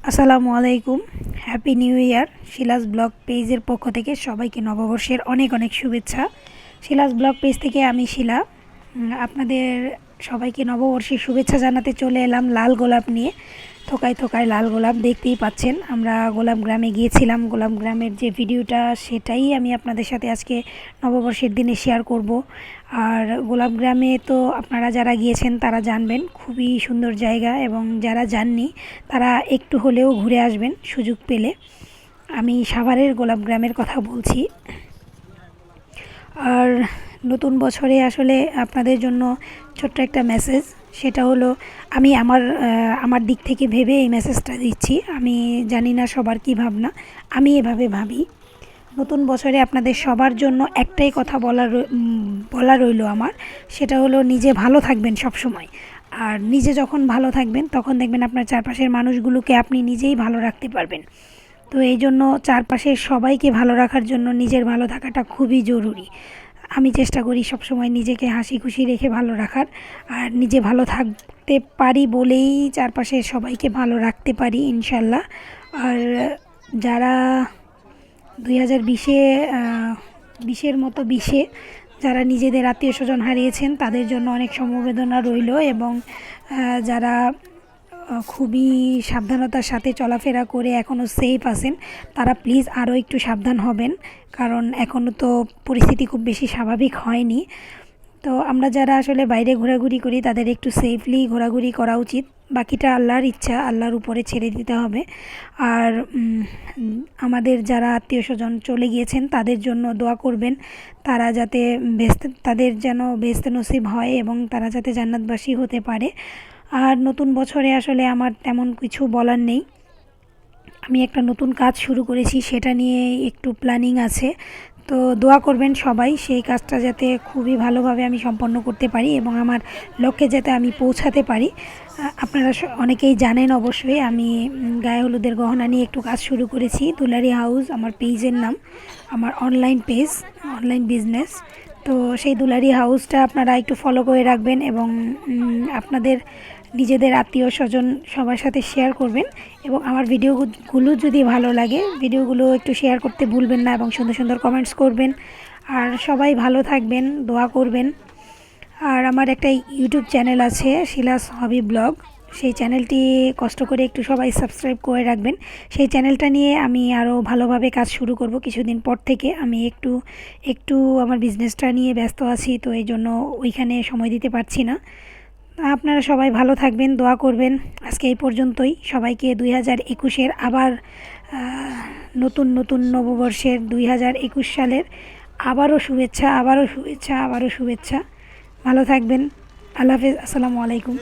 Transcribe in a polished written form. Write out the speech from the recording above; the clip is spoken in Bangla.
আসসালামু আলাইকুম। Happy new year. Shila's blog পেজের পক্ষ থেকে সবাইকে নববর্ষের অনেক অনেক শুভেচ্ছা। শিলাস ব্লগ পেজ থেকে আমি শিলা আপনাদের সবাইকে নববর্ষের শুভেচ্ছা জানাতে চলে এলাম লাল গোলাপ নিয়ে। থোকায় থোকায় লাল গোলাপ দেখতেই পাচ্ছেন। আমরা গোলাপ গ্রামে গিয়েছিলাম, গোলাপ গ্রামের যে ভিডিওটা সেটাই আমি আপনাদের সাথে আজকে নববর্ষের দিনে শেয়ার করব। আর গোলাপ গ্রামে তো আপনারা যারা গিয়েছেন তারা জানবেন, খুবই সুন্দর জায়গা, এবং যারা যাননি তারা একটু হলেও ঘুরে আসবেন সুযোগ পেলে। আমি সাভারের গোলাপ গ্রামের কথা বলছি। আর নতুন বছরে আসলে আপনাদের জন্য ছোট্ট একটা মেসেজ, সেটা হলো আমি আমার দিক থেকে ভেবে এই মেসেজটা দিচ্ছি। আমি জানি না সবার কী ভাবনা, আমি এভাবে ভাবি। নতুন বছরে আপনাদের সবার জন্য একটাই কথা বলা রইল আমার, সেটা হলো নিজে ভালো থাকবেন সব সময়। আর নিজে যখন ভালো থাকবেন তখন দেখবেন আপনার চারপাশের মানুষগুলোকে আপনি নিজেই ভালো রাখতে পারবেন। তো এই জন্য চারপাশের সবাইকে ভালো রাখার জন্য নিজের ভালো থাকাটা খুবই জরুরি। আমি চেষ্টা করি সবসময় নিজেকে হাসি খুশি রেখে ভালো রাখার, আর নিজে ভালো থাকতে পারি বলেই চারপাশের সবাইকে ভালো রাখতে পারি ইনশাল্লাহ। আর যারা 2020-এর মতো যারা নিজেদের আত্মীয় স্বজন হারিয়েছেন তাদের জন্য অনেক সমবেদনা রইল, এবং যারা খুবই সাবধানতার সাথে চলাফেরা করে এখনও সেফ আছেন তারা প্লিজ আরও একটু সাবধান হবেন, কারণ এখনও তো পরিস্থিতি খুব বেশি স্বাভাবিক হয়নি। তো আমরা যারা আসলে বাইরে ঘোরাঘুরি করি তাদের একটু সেফলি ঘোরাঘুরি করা উচিত। বাকিটা আল্লাহর ইচ্ছা, আল্লাহর উপরে ছেড়ে দিতে হবে। আর আমাদের যারা আত্মীয় স্বজন চলে গিয়েছেন তাদের জন্য দোয়া করবেন, তারা যাতে তাদের যেন বেহেশতে নসিব হয় এবং তারা যাতে জান্নাতবাসী হতে পারে। আর নতুন বছরে আসলে আমার তেমন কিছু বলার নেই। আমি একটা নতুন কাজ শুরু করেছি, সেটা নিয়ে একটু প্ল্যানিং আছে। তো দোয়া করবেন সবাই সেই কাজটা যাতে খুবই ভালোভাবে আমি সম্পন্ন করতে পারি এবং আমার লক্ষ্যে যাতে আমি পৌঁছাতে পারি। আপনারা অনেকেই জানেন অবশ্যই, আমি গায়ে হলুদের গহনা নিয়ে একটু কাজ শুরু করেছি। দুলারি হাউস আমার পেজের নাম, আমার অনলাইন পেজ, অনলাইন বিজনেস। তো সেই দুলারি হাউসটা আপনারা একটু ফলো করে রাখবেন এবং আপনাদের নিজেদের আত্মীয় স্বজন সবার সাথে শেয়ার করবেন। এবং আমার ভিডিওগুলো যদি ভালো লাগে ভিডিওগুলো একটু শেয়ার করতে ভুলবেন না, এবং সুন্দর সুন্দর কমেন্টস করবেন। আর সবাই ভালো থাকবেন, দোয়া করবেন। আর আমার একটা ইউটিউব চ্যানেল আছে, শিলাস হবি ব্লগ। সেই চ্যানেলটি কষ্ট করে একটু সবাই সাবস্ক্রাইব করে রাখবেন। সেই চ্যানেলটা নিয়ে আমি আরও ভালোভাবে কাজ শুরু করব কিছুদিন পর থেকে। আমি একটু আমার বিজনেসটা নিয়ে ব্যস্ত আছি, তো এই জন্য ওইখানে সময় দিতে পারছি না। আপনারা সবাই ভালো থাকবেন, দোয়া করবেন। আজকে এই পর্যন্তই। সবাইকে 2021-এর আবার নতুন নববর্ষের 2021 সালের আবারও শুভেচ্ছা। ভালো থাকবেন। আল্লাহ হাফেজ। আসসালামু আলাইকুম।